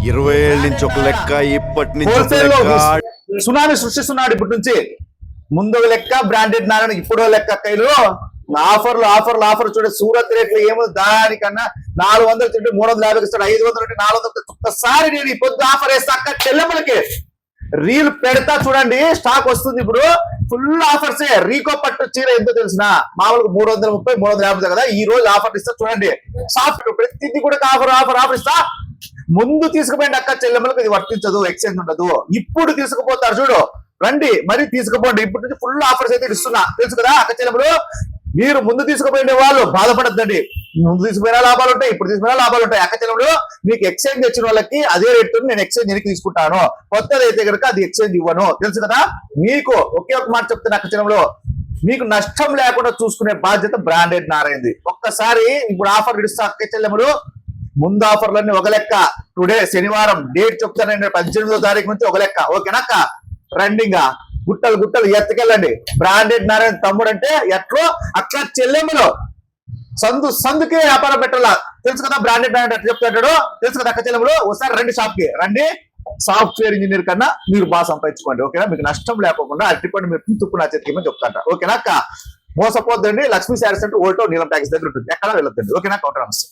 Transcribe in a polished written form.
20 ఏళ్ళ నుంచి ఒక లెక్క, ఇప్పటి నుంచి ఒక లెక్క. సునామీ సృష్టిస్తున్నాడు ఇప్పటి నుంచి. ముందు లెక్క బ్రాండెడ్ నారాయణ, ఇప్పుడు లెక్క కైలు ఆఫర్లు ఆఫర్లు ఆఫర్. చూడండి సూరత్ రేట్లు ఏమో దానికన్నా 400 తింటే 350 ఇస్తాడు, 500 అంటే 400. ఒక్కసారి నేను ఈ పొద్దు ఆఫర్ వేస్తా అక్క చెల్లెమ్మలకి. రీల్ పెడతా చూడండి, స్టాక్ వస్తుంది ఇప్పుడు. Full offers. రీకో పట్టు చీర ఎంతో తెలిసిన మామూలుగా 330 350 కదా, ఈ రోజు ఆఫర్ ఇస్తా చూడండి. సాఫ్ట్ ప్రతిదీ కూడా ఆఫర్ ఆఫర్ ఆఫర్ ఇస్తా. ముందు తీసుకుపోయింది అక్క చెల్లెమ్మలకు ఇది వర్తించదు, ఎక్స్చేంజ్ ఉండదు. ఇప్పుడు తీసుకుపోతారు చూడు, రండి మరి తీసుకుపోండి. ఇప్పటి నుంచి ఫుల్ ఆఫర్స్ అయితే ఇస్తున్నా, తెలుసు కదా అక్క చెల్లెమ్మలు. మీరు ముందు తీసుకుపోయిన వాళ్ళు బాధపడద్దండి. ముందు తీసుకుపోయినా లాభాలు ఉంటాయి, ఇప్పుడు తీసుకుపోయినా లాభాలు ఉంటాయి. అక్క చెల్లెమ్మలు మీకు ఎక్స్చేంజ్ తెచ్చిన వాళ్ళకి అదే రేటు నేను ఎక్స్చేంజ్ వెనక్కి తీసుకుంటాను. కొత్తది అయితే కనుక అది ఎక్స్చేంజ్ ఇవ్వను, తెలుసు కదా. మీకు ఒకే ఒక మాట చెప్తాను అక్క చెల్లెమ్మలు, మీకు నష్టం లేకుండా చూసుకునే బాధ్యత బ్రాండెడ్ నారాయణది. ఒక్కసారి ఇప్పుడు ఆఫర్ ఇస్తా అక్క చెల్లెమ్మలు. ముందు ఆఫర్లన్నీ ఒక లెక్క. టుడే శనివారం డేట్ చెప్తానండి, 18వ తారీఖు నుంచి ఒక లెక్క. ఓకేనాక్క? రండిగా గుట్టలు గుట్టలు ఎత్తుకెళ్ళండి. బ్రాండెడ్ నారాయణ తమ్ముడు అంటే ఎట్లో అట్లా చెల్లెమ్మలు సందుకే వ్యాపారం పెట్టాలా, తెలుసు కదా. బ్రాండెడ్ నారాయణ ఎట్లా చెప్తాడు తెలుసు కదా అక్క చెల్లెమ్మలు. ఒకసారి రండి షాప్ కి రండి. సాఫ్ట్వేర్ ఇంజనీర్ కన్నా మీరు బాగా సంపాదించుకోండి, ఓకేనా. మీకు నష్టం లేకుండా అట్టిపండి మీరు తుప్పు నా చేతికి చెప్తాంట, ఓకేనా అక్క. మోసపోద్దండి. లక్ష్మీ శారీస్ అంటే ఓల్టో నీలం ట్యాక్స్ దగ్గర ఉంటుంది, ఎక్కడ వెళ్ళొద్దండి, ఓకేనా. కౌంటర్ నమస్తే.